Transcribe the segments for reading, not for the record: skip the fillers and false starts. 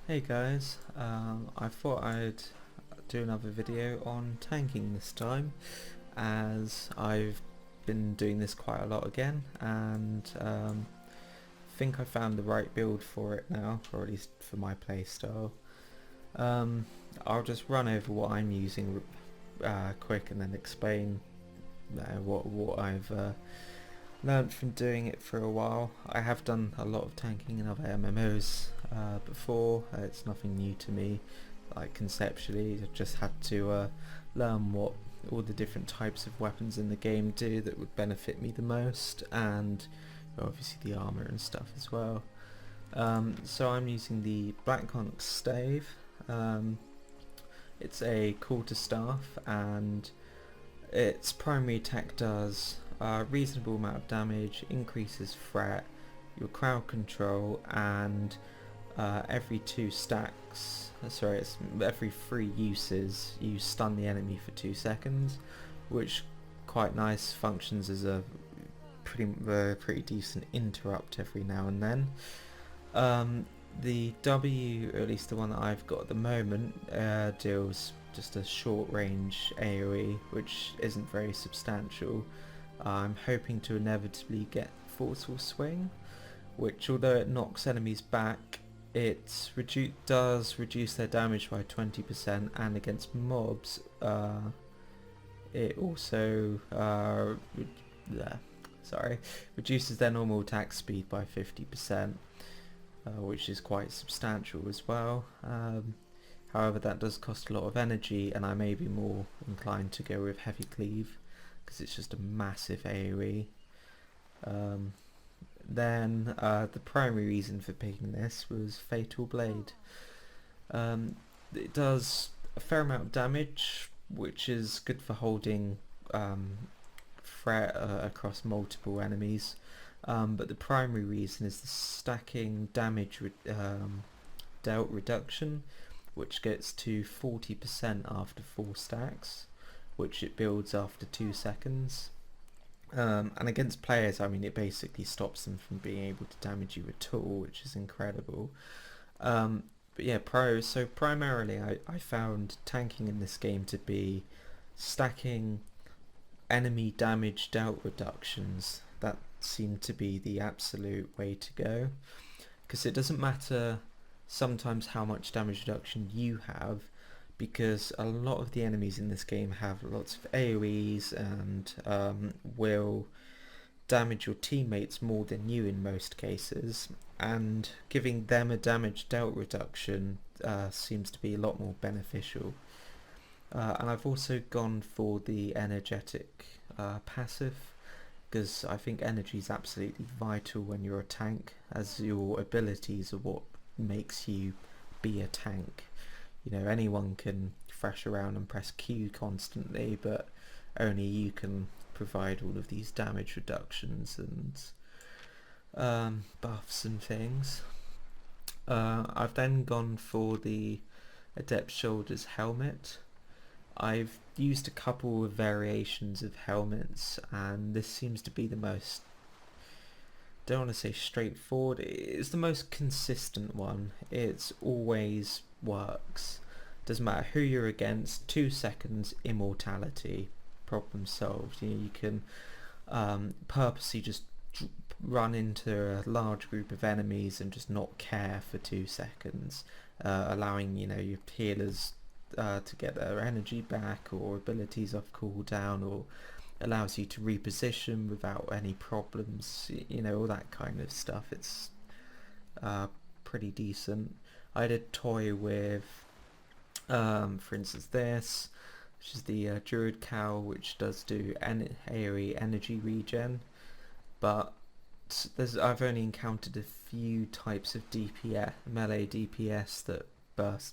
Hey guys, I thought I'd do another video on tanking this time, as I've been doing this quite a lot again, and think I found the right build for it now, or at least for my playstyle. I'll just run over what I'm using quick and then explain what I've learned from doing it for a while. I have done a lot of tanking in other MMOs before. It's nothing new to me. Like conceptually, I just had to learn what all the different types of weapons in the game do that would benefit me the most, and obviously the armor and stuff as well. So I'm using the Black Onyx Stave. It's a quarterstaff, and its primary attack does a reasonable amount of damage, increases threat, your crowd control, and every 2 stacks, it's every 3 uses, you stun the enemy for 2 seconds, which quite nice, functions as a pretty decent interrupt every now and then. The W, or at least the one that I've got at the moment, deals just a short range AoE, which isn't very substantial. I'm hoping to inevitably get Forceful Swing, which, although it knocks enemies back, it does reduce their damage by 20%, and against mobs it also reduces their normal attack speed by 50%, which is quite substantial as well. However, that does cost a lot of energy, and I may be more inclined to go with Heavy Cleave because it's just a massive AoE. Then the primary reason for picking this was Fatal Blade. It does a fair amount of damage, which is good for holding threat across multiple enemies, but the primary reason is the stacking damage dealt reduction, which gets to 40% after 4 stacks, which it builds after 2 seconds. And against players, I mean, it basically stops them from being able to damage you at all, which is incredible. But yeah, so primarily I found tanking in this game to be stacking enemy damage dealt reductions. That seemed to be the absolute way to go, because it doesn't matter sometimes how much damage reduction you have, because a lot of the enemies in this game have lots of AoEs and will damage your teammates more than you in most cases, and giving them a damage dealt reduction seems to be a lot more beneficial. And I've also gone for the energetic passive, because I think energy is absolutely vital when you're a tank, as your abilities are what makes you be a tank. You know, anyone can thrash around and press Q constantly, but only you can provide all of these damage reductions and buffs and things. I've then gone for the Adept Shoulders helmet. I've used a couple of variations of helmets, and this seems to be the most, don't want to say straightforward, it's the most consistent one. It's always works. Doesn't matter who you're against, 2 seconds, immortality, problem solved. You know, you can purposely just run into a large group of enemies and just not care for 2 seconds, allowing, you know, your healers to get their energy back, or abilities off cooldown, or allows you to reposition without any problems, you know, all that kind of stuff. It's pretty decent. I did toy with, for instance, this, which is the Druid Cowl, which does do AoE energy regen, but I've only encountered a few types of DPS, melee DPS, that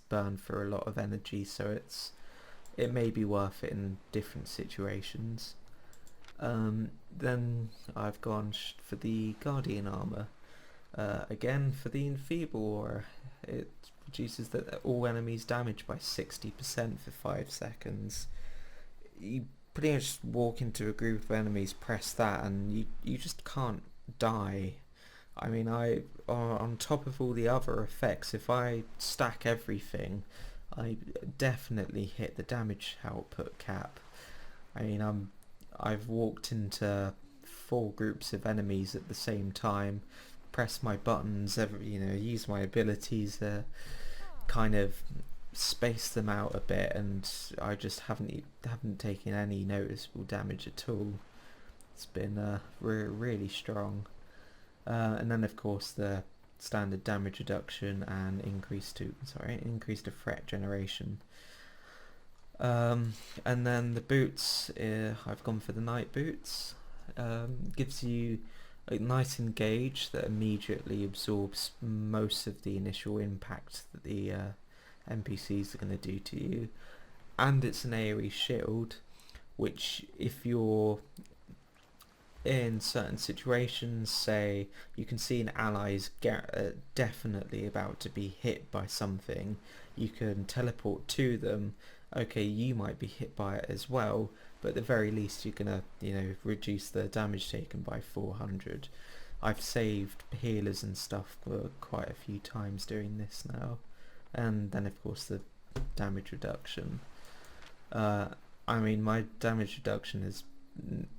burn for a lot of energy, so it may be worth it in different situations. Then I've gone for the Guardian armor. Again, for the Enfeeble Aura, it reduces all enemies' damage by 60% for 5 seconds. You pretty much walk into a group of enemies, press that, and you just can't die I mean, on top of all the other effects, if I stack everything, I definitely hit the damage output cap. I mean, I've walked into 4 groups of enemies at the same time, press my buttons, use my abilities to kind of space them out a bit, and I just haven't taken any noticeable damage at all. It's been really strong. And then of course the standard damage reduction and increased to threat generation. And then the boots, I've gone for the night boots. Gives you a nice engage that immediately absorbs most of the initial impact that the NPCs are going to do to you, and it's an AoE shield, which if you're in certain situations, say you can see an ally's definitely about to be hit by something, you can teleport to them. Okay, you might be hit by it as well, but at the very least you're gonna reduce the damage taken by 400. I've saved healers and stuff for quite a few times doing this now. And then of course the damage reduction. I mean, my damage reduction is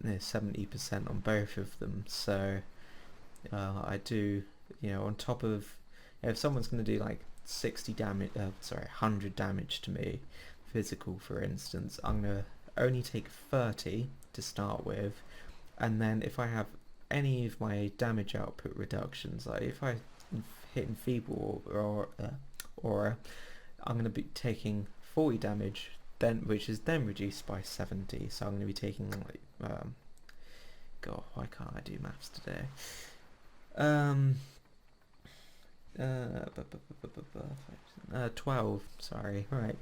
near 70% on both of them, so I do, on top of, if someone's going to do like 100 damage to me, physical for instance, I'm going to only take 30 to start with, and then if I have any of my damage output reductions, like if I hit Enfeeble or Aura, I'm going to be taking 40 damage, then which is then reduced by 70, so I'm going to be taking like God, why can't I do maths today? 12, sorry, right.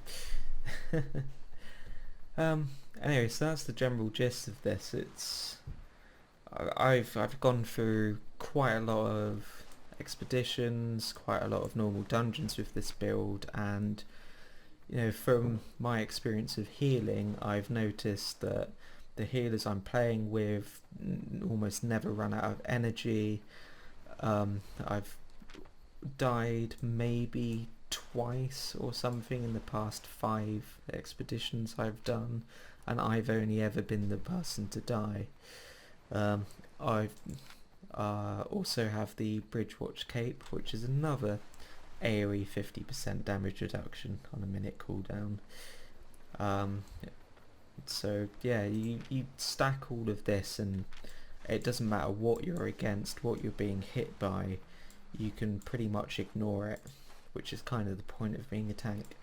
Anyway, so that's the general gist of this. I've gone through quite a lot of expeditions, quite a lot of normal dungeons with this build, and from my experience of healing, I've noticed that the healers I'm playing with almost never run out of energy. I've died maybe twice or something in the past 5 expeditions I've done, and I've only ever been the person to die. I've also have the Bridgewatch Cape, which is another AoE 50% damage reduction on a minute cooldown. So yeah, you stack all of this, and it doesn't matter what you're against, what you're being hit by, you can pretty much ignore it, which is kind of the point of being a tank.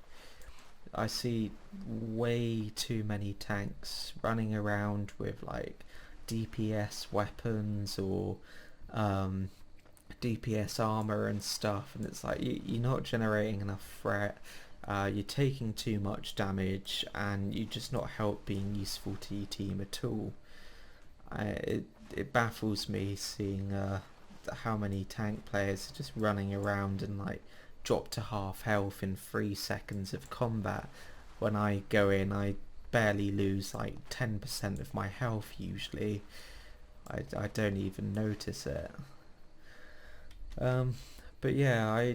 I see way too many tanks running around with like DPS weapons or DPS armor and stuff, and it's like you're not generating enough threat, you're taking too much damage, and you're just not being useful to your team at all. It baffles me seeing how many tank players are just running around and like drop to half health in 3 seconds of combat. When I go in, I barely lose like 10% of my health usually. I don't even notice it. But yeah,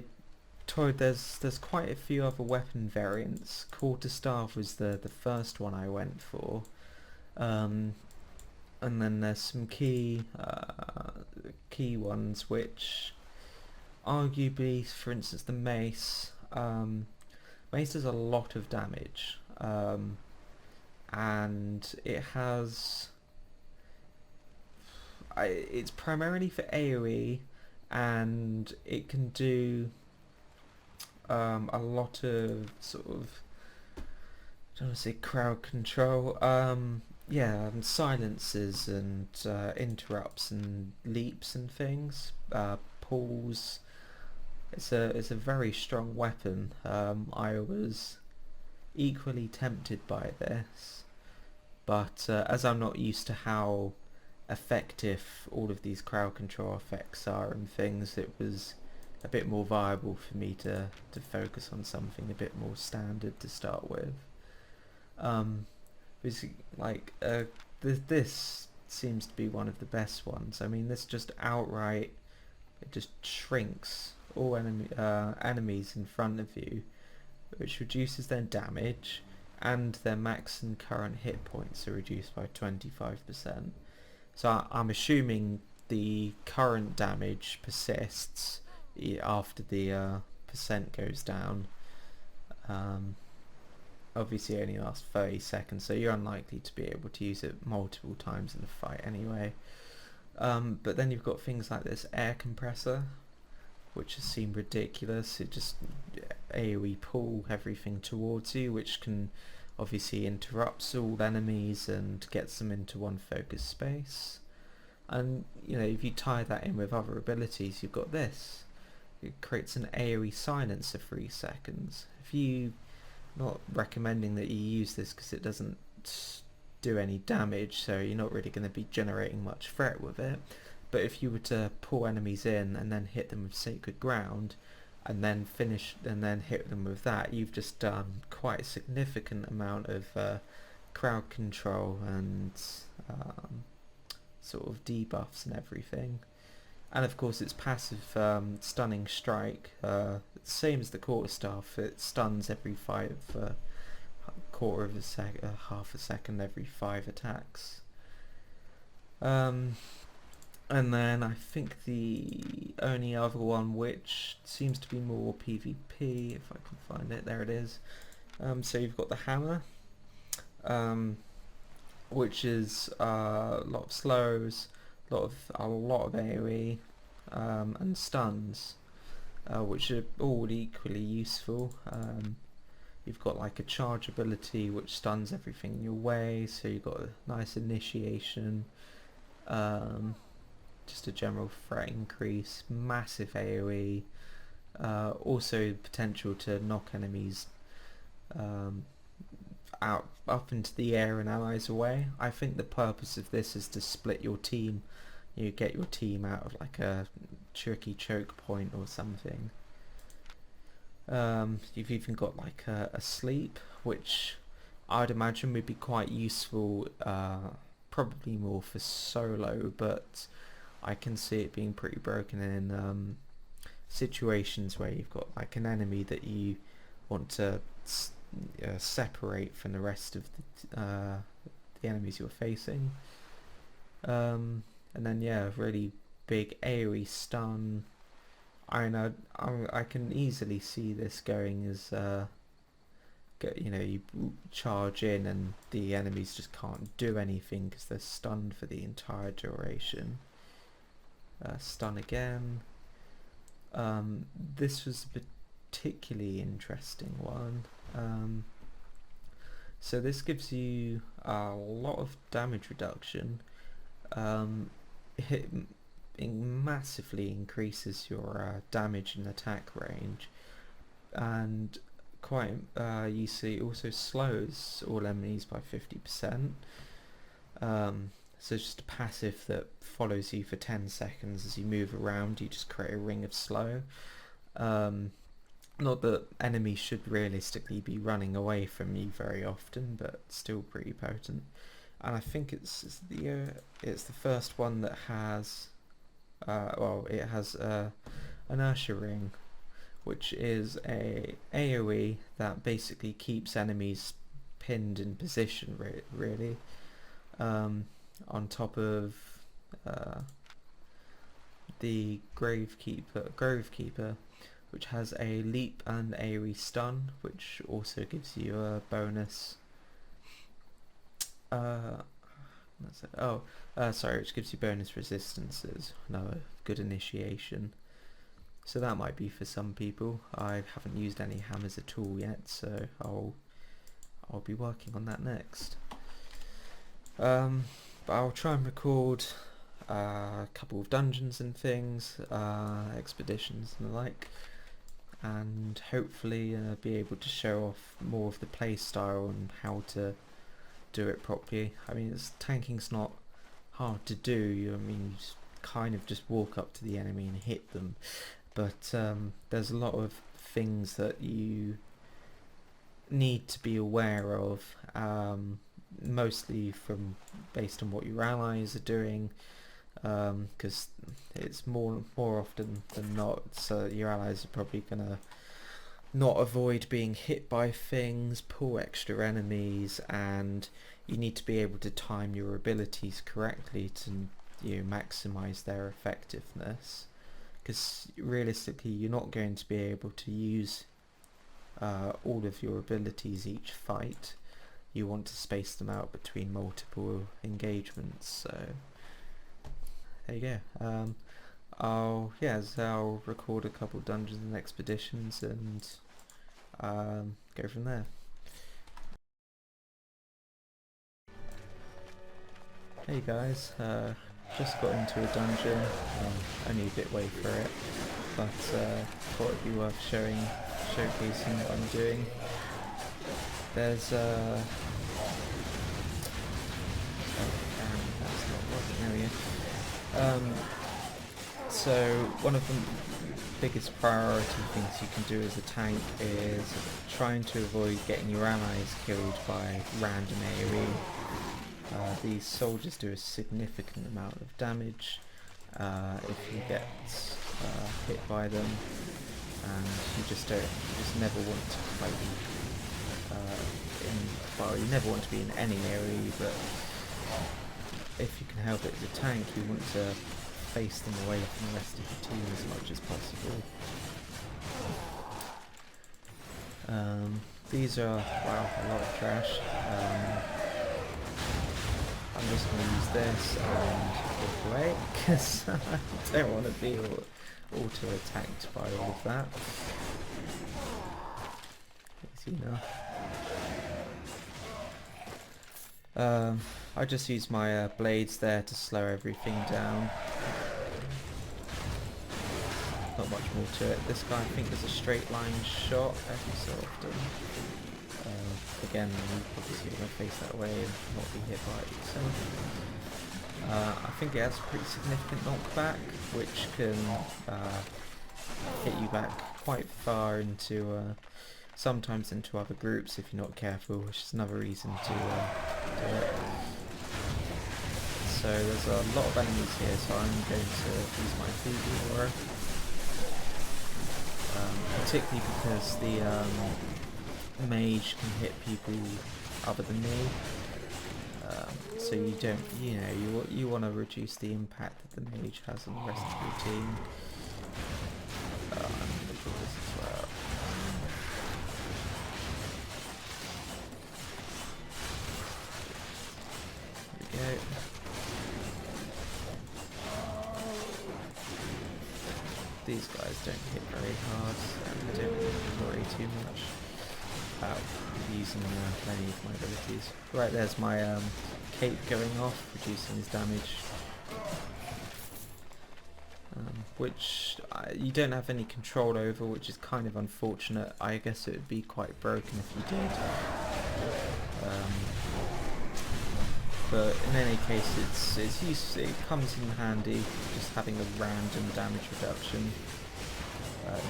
there's quite a few other weapon variants. Quarterstaff was the first one I went for. And then there's some key ones which arguably, for instance, the mace. Mace does a lot of damage, and it has. It's primarily for AoE, and it can do a lot of sort of, I don't want to say crowd control. Yeah, and silences and interrupts and leaps and things. Pulls. It's a very strong weapon. I was equally tempted by this, but as I'm not used to how effective all of these crowd control effects are and things, it was a bit more viable for me to focus on something a bit more standard to start with. This seems to be one of the best ones. I mean, this just outright it just shrinks all enemies in front of you, which reduces their damage, and their max and current hit points are reduced by 25%. So I'm assuming the current damage persists after the percent goes down. Obviously it only lasts 30 seconds, so you're unlikely to be able to use it multiple times in a fight anyway. But then you've got things like this air compressor, which has seemed ridiculous. It just AoE pull everything towards you, which can obviously interrupts all enemies and gets them into one focus space. And you know, if you tie that in with other abilities, you've got this. It creates an AoE silence for 3 seconds. If you, not recommending that you use this because it doesn't do any damage, so you're not really going to be generating much threat with it. But if you were to pull enemies in and then hit them with Sacred Ground, and then finish and then hit them with that, you've just done quite a significant amount of crowd control and sort of debuffs and everything. And of course its passive stunning strike, same as the quarterstaff, it stuns every quarter of a second, half a second every 5 attacks. And then I think the only other one which seems to be more PvP, if I can find it, there it is. So you've got the hammer, which is a lot of slows, a lot of AoE, and stuns, which are all equally useful. You've got like a charge ability which stuns everything in your way, so you've got a nice initiation, just a general threat increase, massive AoE, also potential to knock enemies up into the air and allies away. I think the purpose of this is to split your team. You get your team out of like a tricky choke point or something. You've even got like a sleep, which I'd imagine would be quite useful, probably more for solo, but I can see it being pretty broken in situations where you've got like an enemy that you want to separate from the rest of the enemies you're facing. And then yeah, really big AoE stun. I can easily see this going as you know, you charge in and the enemies just can't do anything because they're stunned for the entire duration. Stun again. This was a particularly interesting one. So this gives you a lot of damage reduction. It massively increases your damage and attack range, and quite you see also slows all enemies by 50%. So it's just a passive that follows you for 10 seconds as you move around. You just create a ring of slow. Not that enemies should realistically be running away from you very often, but still pretty potent. And I think it's the first one that has it has inertia ring, which is a AoE that basically keeps enemies pinned in position really, on top of the Grovekeeper, which has a leap and AoE stun, which also gives you a bonus. Sorry, which gives you bonus resistances. Another good initiation. So that might be for some people. I haven't used any hammers at all yet, so I'll be working on that next. But I'll try and record a couple of dungeons and things, expeditions and the like, and hopefully be able to show off more of the play style and how to do it properly. I mean, tanking's not hard to do. You kind of just walk up to the enemy and hit them, but there's a lot of things that you need to be aware of, mostly based on what your allies are doing, because it's more often than not, so your allies are probably gonna not avoid being hit by things, pull extra enemies, and you need to be able to time your abilities correctly to maximize their effectiveness, because realistically you're not going to be able to use all of your abilities each fight. You want to space them out between multiple engagements, so there you go. I'll record a couple dungeons and expeditions and go from there. Hey guys, just got into a dungeon, only a bit way for it, but thought it'd be worth showcasing what I'm doing. There's so one of the biggest priority things you can do as a tank is trying to avoid getting your allies killed by random AoE. These soldiers do a significant amount of damage if you get hit by them, and you just never want to fight you never want to be in any AoE, but if you can help it as a tank, you want to face them away from the rest of the team as much as possible. These are, wow, a lot of trash. I'm just going to use this and walk away, because I don't want to be auto-attacked by all of that. Easy enough. I just use my blades there to slow everything down. Not much more to it. This guy, I think, is a straight line shot every so often. Again, obviously you're going to face that way and not be hit by it yourself. I think it has a pretty significant knockback, which can hit you back quite far into, sometimes into other groups if you're not careful, which is another reason to do it. So there's a lot of enemies here, so I'm going to use my Feeble Aura. Particularly because the mage can hit people other than me, so you don't, you want to reduce the impact that the mage has on the rest of your team. I'm going to do this as well. There we go. These guys don't hit very hard, and I don't really worry too much about using many of my abilities. Right, there's my cape going off, reducing his damage, which you don't have any control over, which is kind of unfortunate. I guess it would be quite broken if you did. But in any case, it's useful. It comes in handy, just having a random damage reduction.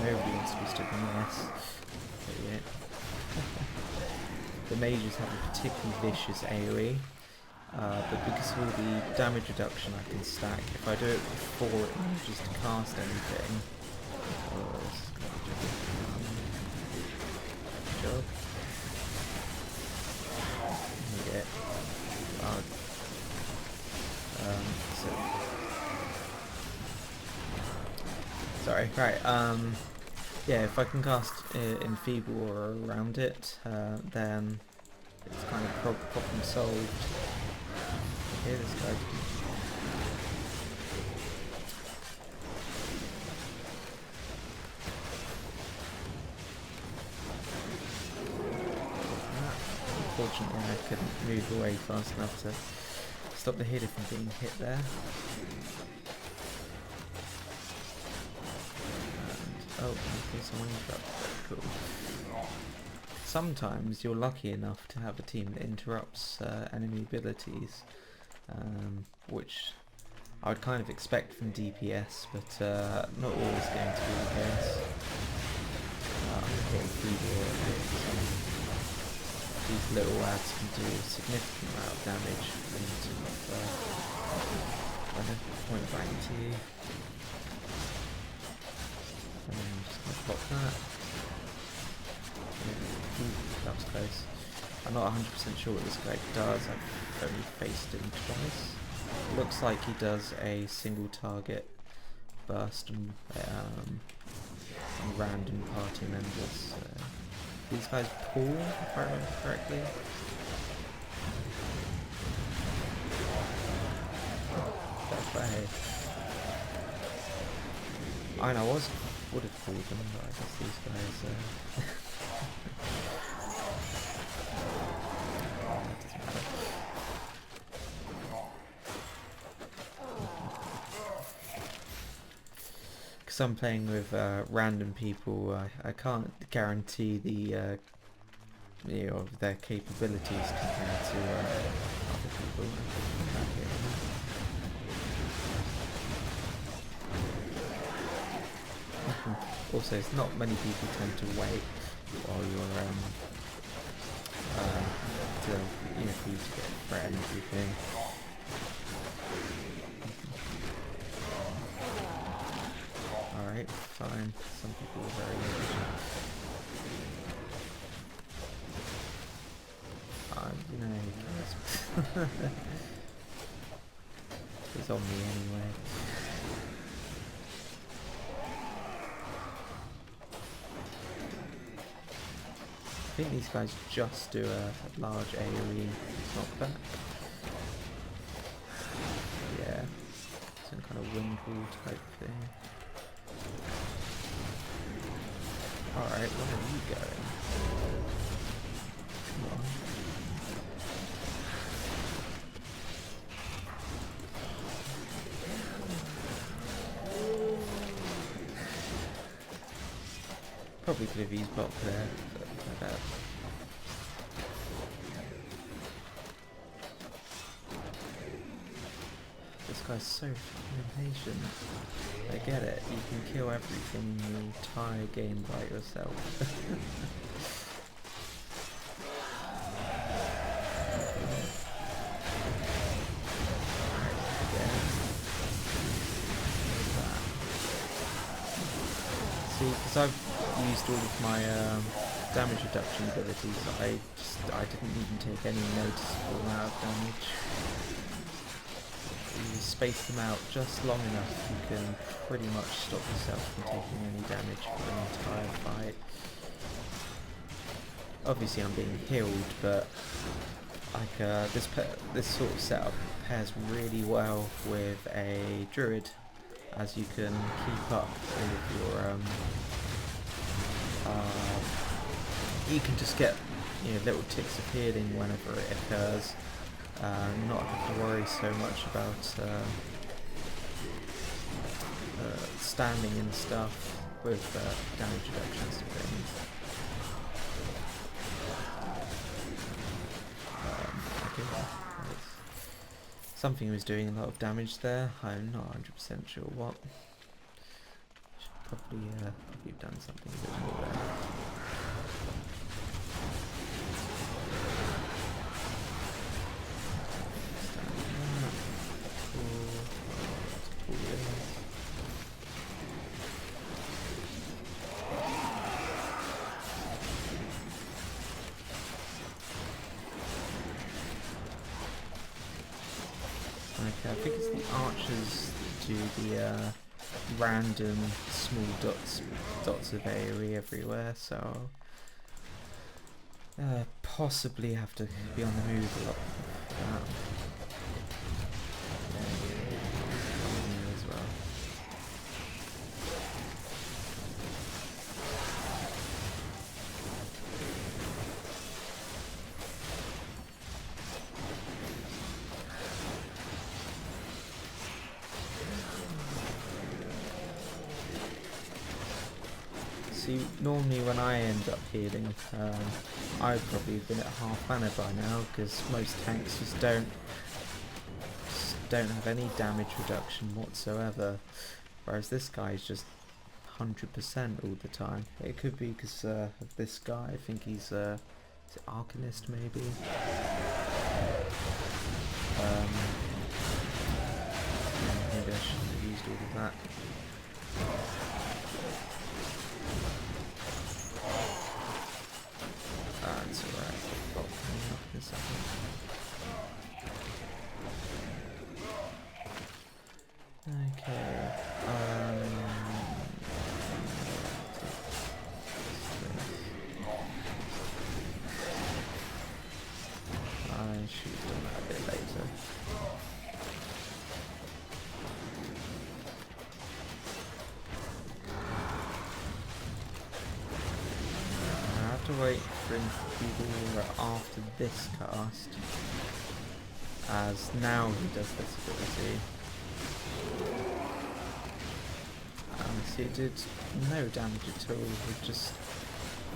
Nobody wants to be stuck in this. Yeah. The mages have a particularly vicious AoE, but because of all the damage reduction I can stack, if I do it before it manages to cast anything, good job. Yeah. Sorry, right, yeah, if I can cast Enfeeble or around it, then it's kind of problem solved. Okay, this guy. Unfortunately, I couldn't move away fast enough to stop the hitter from being hit there. Oh, okay, someone interrupted. Cool. Sometimes you're lucky enough to have a team that interrupts enemy abilities, which I would kind of expect from DPS, but not always going to be the case. I'm getting feeble. These little lads can do a significant amount of damage. trying to point blank to you. And then just gonna block that. Ooh, that was close. I'm not 100% sure what this guy does. I've only faced him twice. Looks like he does a single target burst and random party members. These guys pull, if I remember correctly. I know, would have pulled them, but I guess these guys. That doesn't matter. Because I'm playing with random people, I can't guarantee the of their capabilities compared to other people. Also, it's not many people tend to wait while you're for you to get threat and everything. Alright, fine. Some people are very efficient. Who cares? It's on me anyway. I think these guys just do a large AoE knockback. Yeah, some kind of wind wall type thing. Alright, where are you going? Come on. Probably could have used block there, but my bad. This guy's so fucking impatient. I get it, you can kill everything in the entire game by yourself. See, because I've used all of my damage reduction abilities, I didn't even take any noticeable amount of damage. You space them out just long enough, you can pretty much stop yourself from taking any damage for the entire fight. Obviously I'm being healed, but like this sort of setup pairs really well with a druid, as you can keep up all of your you can just get little ticks of healing whenever it occurs. Not have to worry so much about standing and stuff with damage reductions and things. Something was doing a lot of damage there. I'm not 100% sure what. Should probably have done something a bit more there. Okay, I think it's the archers that do the random small dots of AoE everywhere, so possibly have to be on the move a lot for that. As well. See, normally when I end up healing, I'd probably have been at half mana by now, because most tanks just don't have any damage reduction whatsoever, whereas this guy's just 100% all the time. It could be because of this guy. I think he's is it Arcanist maybe. maybe I shouldn't have used all of that. It's alright. Bolt coming up in a second. Okay. I should have done that a bit later. I have to wait for Enfeebler after this cast, as now he does this ability. See, it did no damage at all. It just,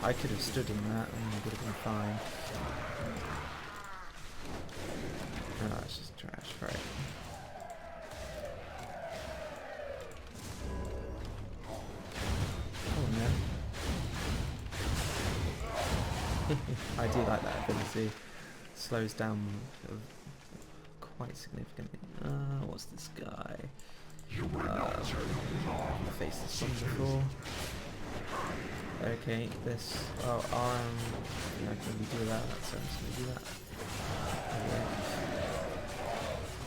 I could have stood in that and it would have been fine. Oh, it's just trash, right? Oh no. I do like that ability. Slows down quite significantly. What's this guy? I've faced this one before. Okay, this. Oh, I can really do that, so I'm just gonna do that. Okay.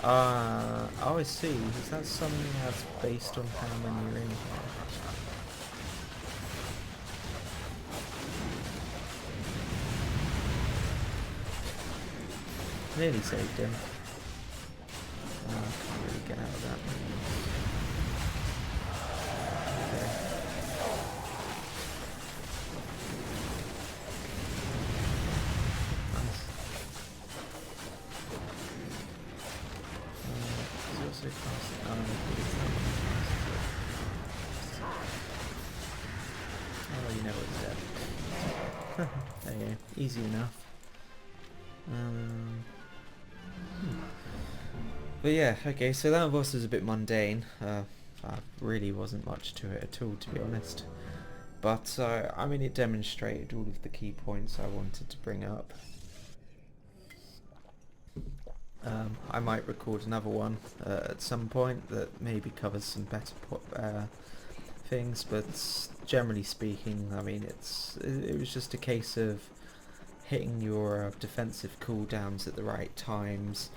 Oh, I see. Is that something that's based on how many you're in? Nearly saved him. I can't really get out of that. Oh, you know what's dead. There you go. Easy enough. But yeah, okay, so that boss is a bit mundane. Really wasn't much to it at all, to be honest. But, I mean, it demonstrated all of the key points I wanted to bring up. I might record another one at some point that maybe covers some better things, but generally speaking, I mean, it was just a case of hitting your defensive cooldowns at the right times,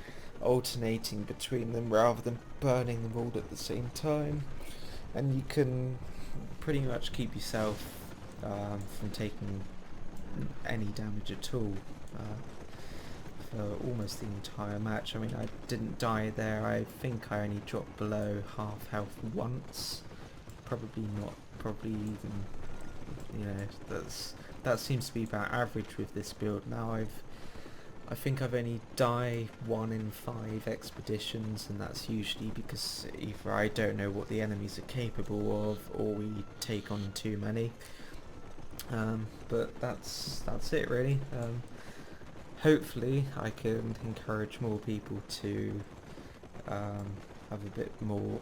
alternating between them rather than burning them all at the same time, and you can pretty much keep yourself from taking any damage at all for almost the entire match. I mean, I didn't die there. I think I only dropped below half health once. Probably even, you know, that seems to be about average with this build. Now I think I've only died 1 in 5 expeditions, and that's usually because either I don't know what the enemies are capable of, or we take on too many. But that's it really. Hopefully I can encourage more people to have a bit more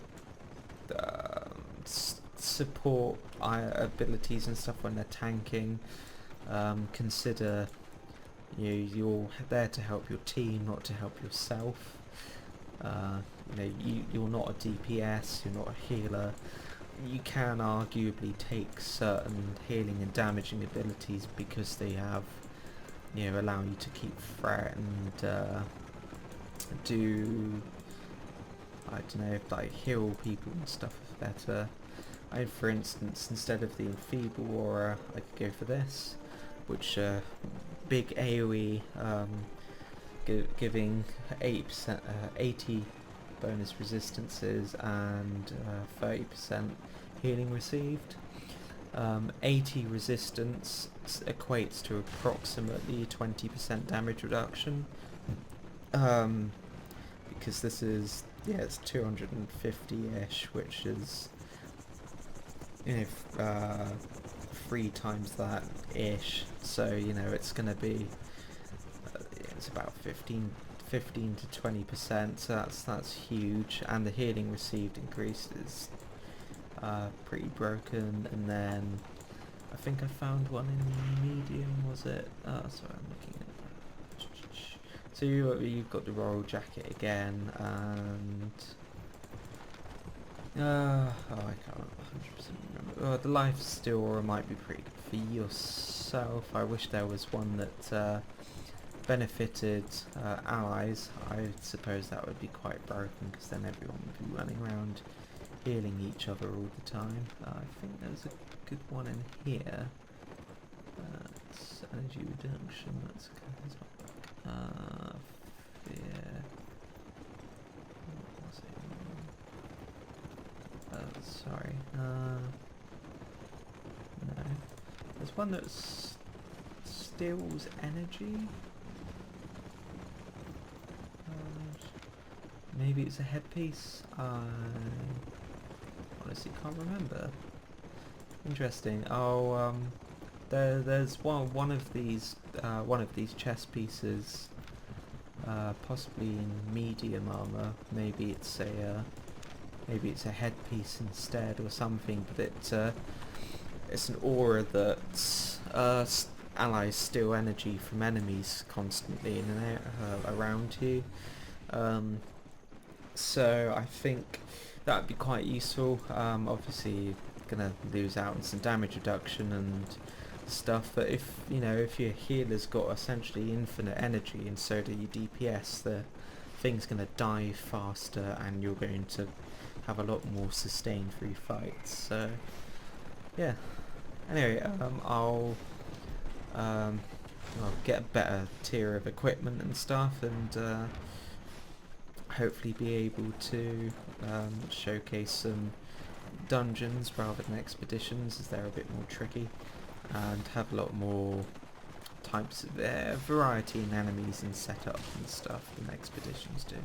support abilities and stuff when they're tanking. Consider you're there to help your team, not to help yourself. You're not a DPS, you're not a healer. You can arguably take certain healing and damaging abilities because they have, allow you to keep threat and do, I don't know, like heal people and stuff better. For instance, instead of the Enfeeble Aura, I could go for this, which big AoE, giving 8%, 80 bonus resistances and 30% healing received. 80 resistance equates to approximately 20% damage reduction, because this is, it's 250-ish, which is 3 times that ish, so it's going to be it's about 15 to 20%, so that's huge. And the healing received increase is pretty broken. And then I think I found one in medium, was it? Sorry, I'm looking at, so you've got the royal jacket again, and I can't 100% remember. The life steal aura might be pretty good for yourself. I wish there was one that benefited allies. I suppose that would be quite broken because then everyone would be running around healing each other all the time. I think there's a good one in here. It's energy reduction. That's fear. What was it? Sorry. No. There's one that steals energy. Maybe it's a headpiece. I honestly can't remember. Interesting. Oh, there's one of these chess pieces, possibly in medium armor. Maybe it's a headpiece instead or something. But it's an aura that allies steal energy from enemies constantly in and out around you. So I think that would be quite useful. Obviously you're gonna lose out on some damage reduction and stuff, but if your healer's got essentially infinite energy and so do your DPS, the thing's gonna die faster and you're going to have a lot more sustained through fights. So yeah. Anyway, I'll get a better tier of equipment and stuff, and hopefully be able to showcase some dungeons rather than expeditions, as they're a bit more tricky, and have a lot more types of variety in enemies and setup and stuff than expeditions do.